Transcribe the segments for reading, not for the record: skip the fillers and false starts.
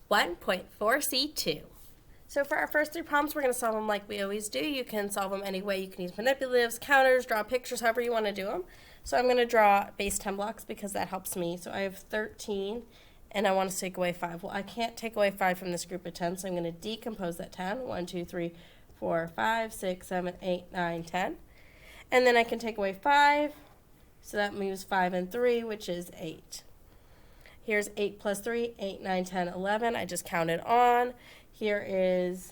1.4C2. So for our first three problems, we're going to solve them like we always do. You can solve them any way. You can use manipulatives, counters, draw pictures, however you want to do them. So I'm going to draw base 10 blocks because that helps me. So I have 13, and I want to take away 5. Well, I can't take away 5 from this group of 10, so I'm going to decompose that 10. 1, 2, 3, 4, 5, 6, 7, 8, 9, 10. And then I can take away 5, so that moves 5 and 3, which is 8. Here's 8 plus 3, 8, 9, 10, 11. I just counted on. Here is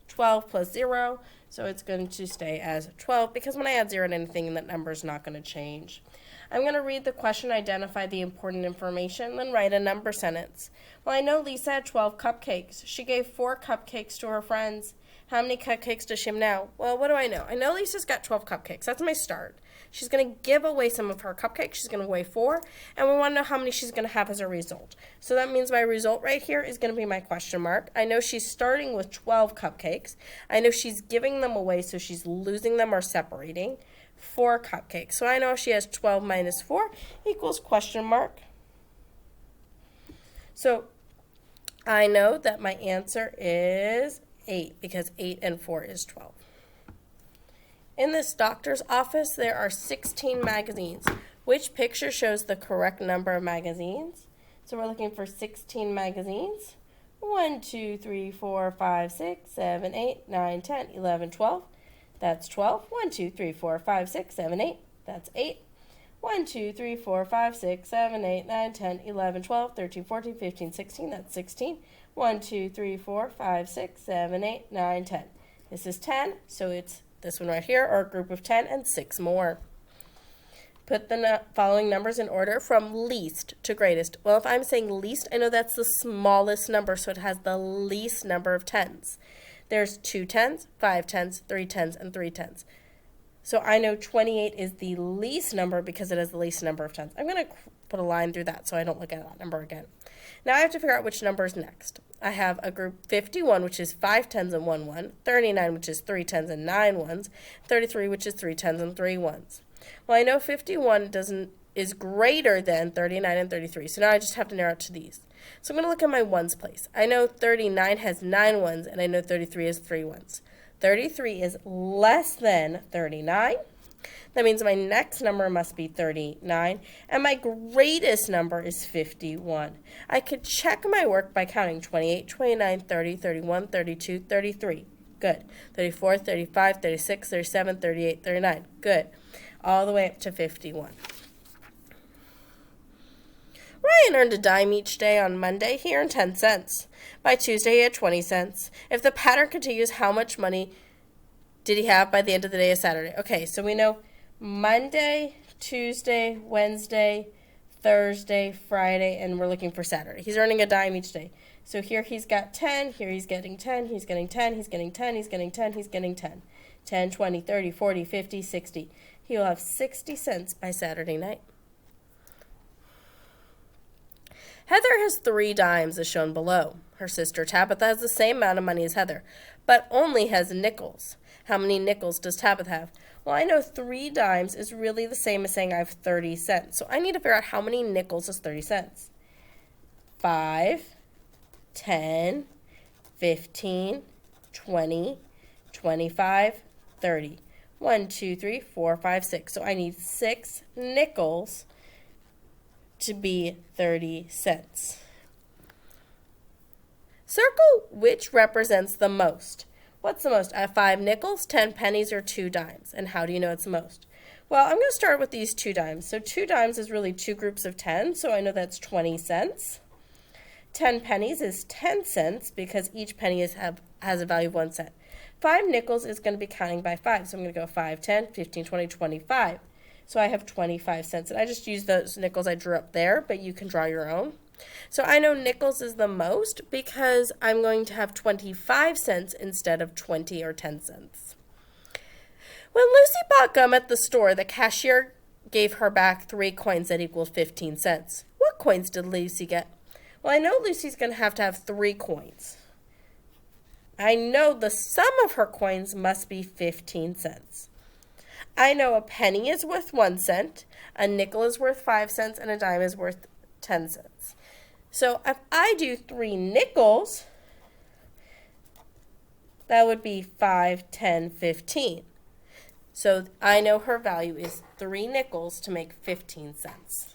12 plus 0, so it's going to stay as 12 because when I add 0 to anything, that number is not going to change. I'm going to read the question, identify the important information, then write a number sentence. Well, I know Lisa had 12 cupcakes. She gave 4 cupcakes to her friends. How many cupcakes does she have now? Well, what do I know? I know Lisa's got 12 cupcakes. That's my start. She's going to give away some of her cupcakes. She's going to weigh 4, and we want to know how many she's going to have as a result. So that means my result right here is going to be my question mark. I know she's starting with 12 cupcakes. I know she's giving them away, so she's losing them or separating 4 cupcakes. So I know she has 12 minus 4 equals question mark. So I know that my answer is 8 because 8 and 4 is 12. In this doctor's office, there are 16 magazines. Which picture shows the correct number of magazines? So we're looking for 16 magazines. 1, 2, 3, 4, 5, 6, 7, 8, 9, 10, 11, 12. That's 12. 1, 2, 3, 4, 5, 6, 7, 8. That's 8. 1, 2, 3, 4, 5, 6, 7, 8, 9, 10, 11, 12, 13, 14, 15, 16. That's 16. 1, 2, 3, 4, 5, 6, 7, 8, 9, 10. This is 10, so it's this one right here, or a group of 10, and 6 more. Put the following numbers in order from least to greatest. Well, if I'm saying least, I know that's the smallest number, so it has the least number of tens. There's 2 tens, 5 tens, 3 tens, and 3 tens. So I know 28 is the least number because it has the least number of tens. I'm going to put a line through that so I don't look at that number again. Now I have to figure out which number is next. I have a group 51, which is 5 tens and 1 1, 39, which is 3 tens and 9 ones, 33, which is 3 tens and 3 ones. Well, I know 51 is greater than 39 and 33, so now I just have to narrow it to these. So I'm going to look at my ones place. I know 39 has 9 ones, and I know 33 has 3 ones. 33 is less than 39. That means my next number must be 39, and my greatest number is 51. I could check my work by counting 28, 29, 30, 31, 32, 33. Good. 34, 35, 36, 37, 38, 39. Good. All the way up to 51. Ryan earned a dime each day on Monday. He earned 10 cents. By Tuesday, he had 20 cents. If the pattern continues, how much money did he have by the end of the day of Saturday? Okay, so we know Monday, Tuesday, Wednesday, Thursday, Friday, and we're looking for Saturday. He's earning a dime each day. So here he's got 10, here he's getting 10, he's getting 10, he's getting 10, he's getting 10, he's getting 10. 10, 20, 30, 40, 50, 60. He will have 60 cents by Saturday night. Heather has 3 dimes as shown below. Her sister Tabitha has the same amount of money as Heather, but only has nickels. How many nickels does Tabitha have? Well, I know 3 dimes is really the same as saying I have 30 cents. So I need to figure out how many nickels is 30 cents. 5, 10, 15, 20, 25, 30. 1, 2, 3, 4, 5, 6. So I need 6 nickels to be 30 cents. Circle which represents the most. What's the most? I have 5 nickels, 10 pennies, or 2 dimes. And how do you know it's the most? Well, I'm going to start with these 2 dimes. So 2 dimes is really 2 groups of 10, so I know that's 20 cents. 10 pennies is 10 cents because each penny has a value of 1 cent. 5 nickels is going to be counting by 5, so I'm going to go 5, 10, 15, 20, 25. So I have 25 cents. And I just used those nickels I drew up there, but you can draw your own. So I know nickels is the most because I'm going to have 25 cents instead of 20 or 10 cents. When Lucy bought gum at the store, the cashier gave her back 3 coins that equal 15 cents. What coins did Lucy get? Well, I know Lucy's going to have 3 coins. I know the sum of her coins must be 15 cents. I know a penny is worth 1 cent, a nickel is worth 5 cents, and a dime is worth 10 cents. So if I do 3 nickels, that would be 5, 10, 15. So I know her value is 3 nickels to make 15 cents.